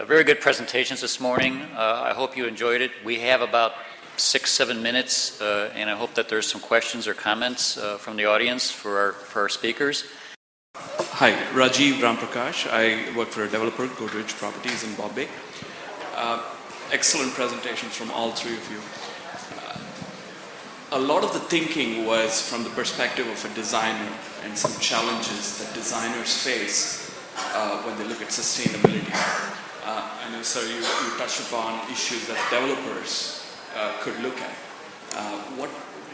Very good presentations this morning. I hope you enjoyed it. We have about 6-7 minutes, and I hope that there's some questions or comments from the audience for our speakers. Hi, Rajiv Ramprakash. I work for a developer, Godrej Properties in Bombay. Excellent presentations from all three of you. A lot of the thinking was from the perspective of a designer and some challenges that designers face when they look at sustainability. I know, sir, you touched upon issues that developers could look at.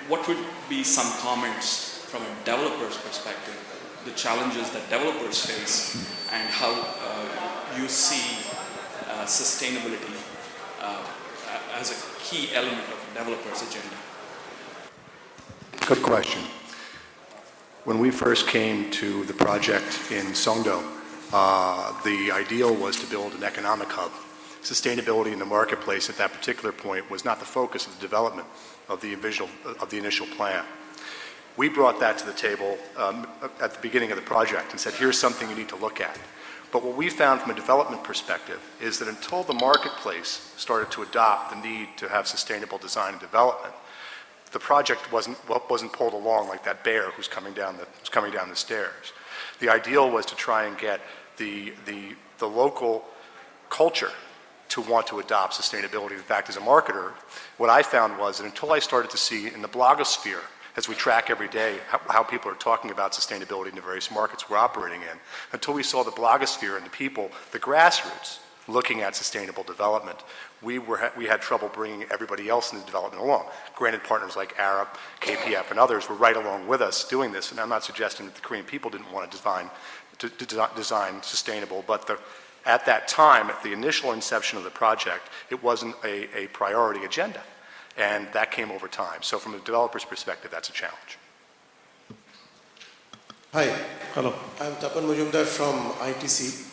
What would be some comments from a developer's perspective, the challenges that developers face, and how you see sustainability as a key element of a developer's agenda? Good question. When we first came to the project in Songdo, the ideal was to build an economic hub. Sustainability in the marketplace at that particular point was not the focus of the development of the initial plan. We brought that to the table at the beginning of the project and said, here's something you need to look at. But what we found from a development perspective is that until the marketplace started to adopt the need to have sustainable design and development, the project wasn't pulled along like that bear who's coming down the stairs. The ideal was to try and get the local culture to want to adopt sustainability. In fact, as a marketer, what I found was that until I started to see in the blogosphere, as we track every day how people are talking about sustainability in the various markets we're operating in, until we saw the blogosphere and the people, the grassroots, looking at sustainable development, we had trouble bringing everybody else in the development along. Granted, partners like Arup, KPF, and others were right along with us doing this, and I'm not suggesting that the Korean people didn't want to design sustainable, but at that time, at the initial inception of the project, it wasn't a priority agenda, and that came over time. So from a developer's perspective, that's a challenge. Hi. Hello. I'm Tapan Mujumdar from ITC.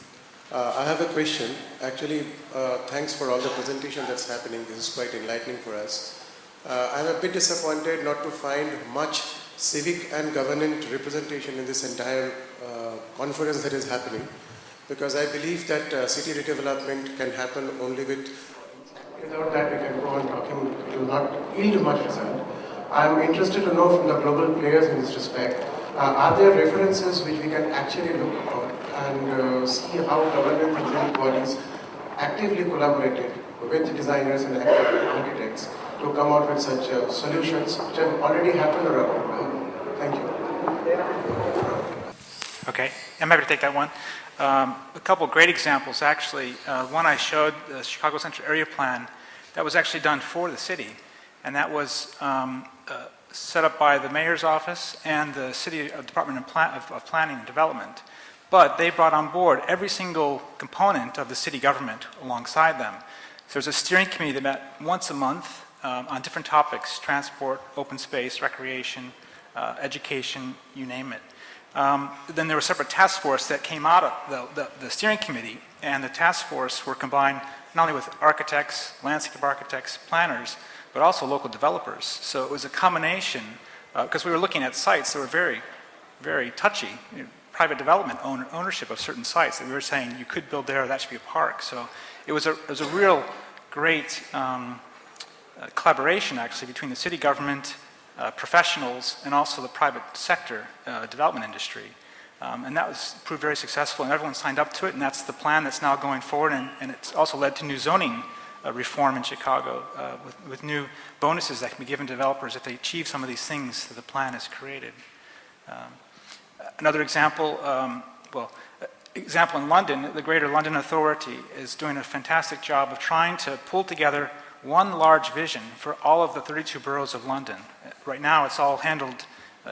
I have a question. Actually, thanks for all the presentation that's happening. This is quite enlightening for us. I'm a bit disappointed not to find much civic and government representation in this entire conference that is happening, because I believe that city redevelopment can happen only without that we can go on talking, it will not yield much result. I'm interested to know from the global players in this respect, are there references which we can actually look for and see how government and civic bodies actively collaborated with designers and architects to come out with such solutions which have already happened around? Thank you. Okay, I'm happy to take that one. A couple of great examples, actually. One I showed, the Chicago Central Area Plan, that was actually done for the city, and that was set up by the mayor's office and the city Department of Planning and Development. But they brought on board every single component of the city government alongside them. So there's a steering committee that met once a month on different topics: transport, open space, recreation, education, you name it. Then there was a separate task force that came out of the steering committee, and the task force were combined not only with architects, landscape architects, planners, but also local developers. So it was a combination, because we were looking at sites that were very, very touchy, private development ownership of certain sites that we were saying you could build there, that should be a park. So it was a real great collaboration actually between the city government, professionals, and also the private sector development industry. And that was proved very successful, and everyone signed up to it, and that's the plan that's now going forward, and it's also led to new zoning reform in Chicago with new bonuses that can be given to developers if they achieve some of these things that the plan has created. Another example, example in London, the Greater London Authority is doing a fantastic job of trying to pull together one large vision for all of the 32 boroughs of London. Right now it's all handled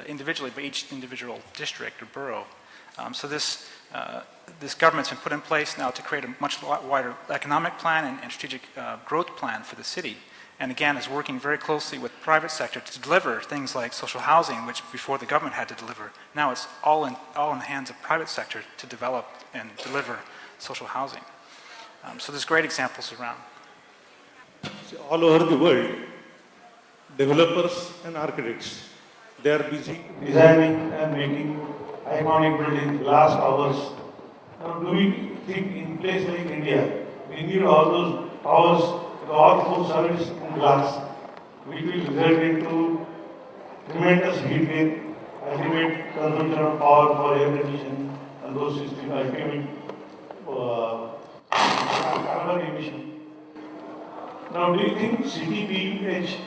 individually by each individual district or borough. So this government's been put in place now to create a much wider economic plan and strategic growth plan for the city. And again, is working very closely with the private sector to deliver things like social housing, which before the government had to deliver. Now it's all in the hands of private sector to develop and deliver social housing. So there's great examples around. All over the world, developers and architects, they are busy designing and making iconic buildings, glass towers. Now, do we think in place like India, we need all those towers, all four service in glass, which will result into tremendous heat gain, ultimate consumption of power for air conditioning, and those systems, ultimate carbon emission. Now, do you think Ctbuh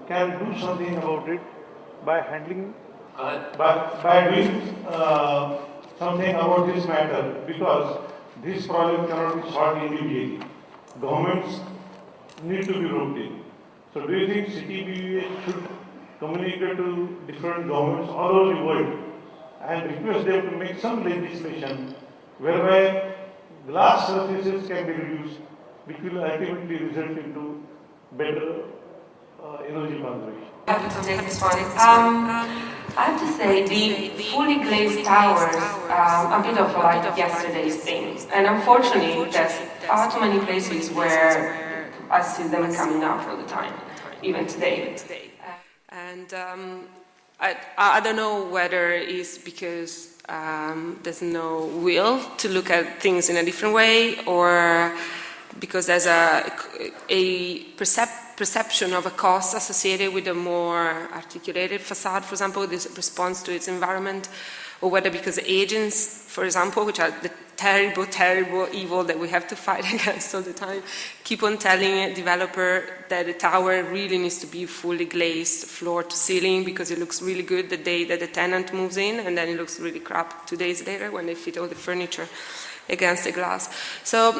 can do something about it by handling, by doing something about this matter? Because this problem cannot be solved immediately. Governments need to be roped in. So, do you think Ctbuh should communicate to different governments all over the world and request them to make some legislation whereby glass surfaces can be reduced, which will ultimately result into better energy conservation? Happy to take this one. I have to say, the fully glazed towers are a bit of like yesterday's thing. And unfortunately, there's far too many places where I see them coming up all the time, even today. And I don't know whether it's because there's no will to look at things in a different way, or because there's a perception of a cost associated with a more articulated facade, for example, this response to its environment, or whether because agents, for example, which are the terrible, terrible evil that we have to fight against all the time, keep on telling a developer that the tower really needs to be fully glazed floor to ceiling because it looks really good the day that the tenant moves in, and then it looks really crap 2 days later when they fit all the furniture against the glass. So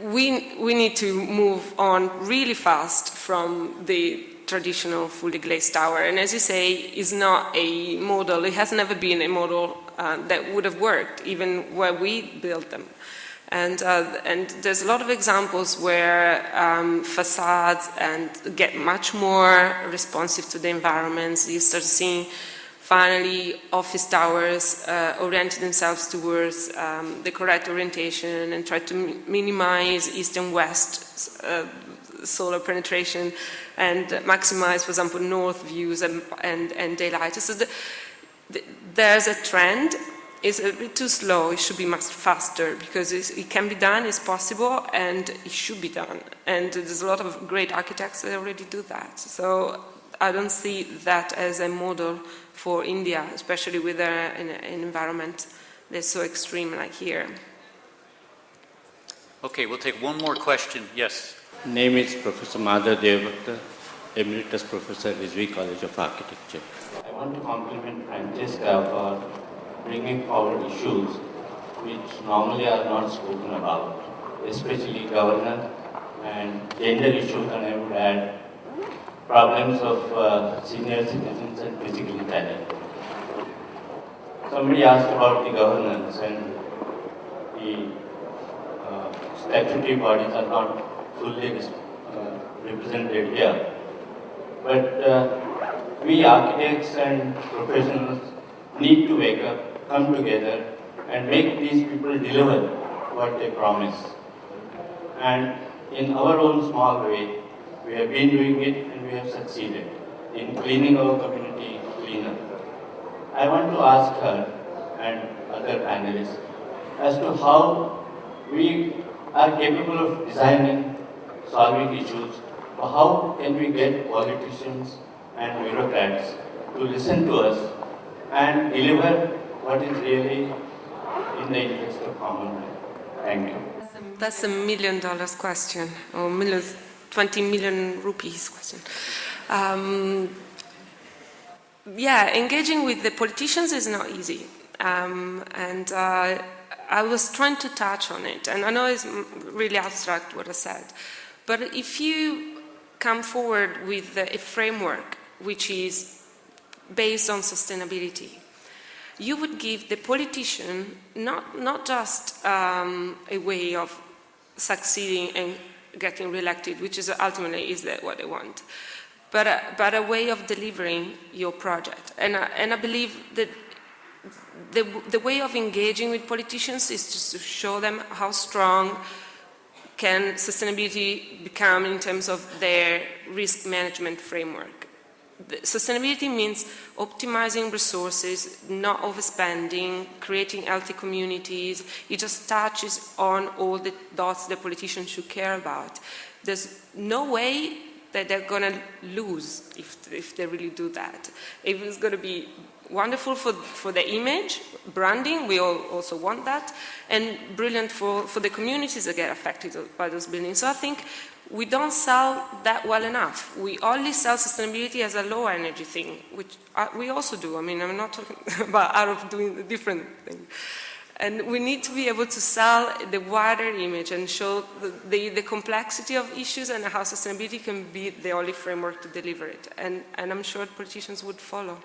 we need to move on really fast from the traditional fully glazed tower. And as you say, it's not a model. It has never been a model that would have worked, even where we built them. And there's a lot of examples where facades get much more responsive to the environments. You start seeing finally office towers oriented themselves towards the correct orientation and try to minimize east and west solar penetration and maximize, for example, north views and daylight. So there's a trend. It's a bit too slow. It should be much faster because it can be done, it's possible, and it should be done. And there's a lot of great architects that already do that. So I don't see that as a model for India, especially with an environment that's so extreme like here. Okay, we'll take one more question. Yes. Name is Professor Madhav Devbhakta, Emeritus Professor at Rizvi College of Architecture. I want to compliment Francesca for bringing forward issues which normally are not spoken about, especially governance and gender issues, and I would add problems of senior citizens and physically challenged. Somebody asked about the governance, and the statutory bodies are not fully represented here. But we architects and professionals need to wake up, come together, and make these people deliver what they promise. And in our own small way, we have been doing it and we have succeeded in cleaning our community cleaner. I want to ask her and other panelists as to how we are capable of designing, solving issues, or how can we get politicians and bureaucrats to listen to us and deliver what is really in the interest of common man. Thank you. That's $1 million question, or 20 million rupees question. Yeah, engaging with the politicians is not easy. I was trying to touch on it, and I know it's really abstract what I said, but if you come forward with a framework which is based on sustainability, you would give the politician not just a way of succeeding and getting reelected, which is ultimately what they want, but a way of delivering your project. And I believe that the way of engaging with politicians is just to show them how strong can sustainability become in terms of their risk management framework. Sustainability means optimizing resources, not overspending, creating healthy communities. It just touches on all the dots that politicians should care about. There's no way that they're going to lose if they really do that. If it's going to be wonderful for the image, branding, we all also want that, and brilliant for the communities that get affected by those buildings. So I think we don't sell that well enough. We only sell sustainability as a low energy thing, which we also do. I mean, I'm not talking about Arup doing a different thing. And we need to be able to sell the wider image and show the complexity of issues and how sustainability can be the only framework to deliver it. And I'm sure politicians would follow.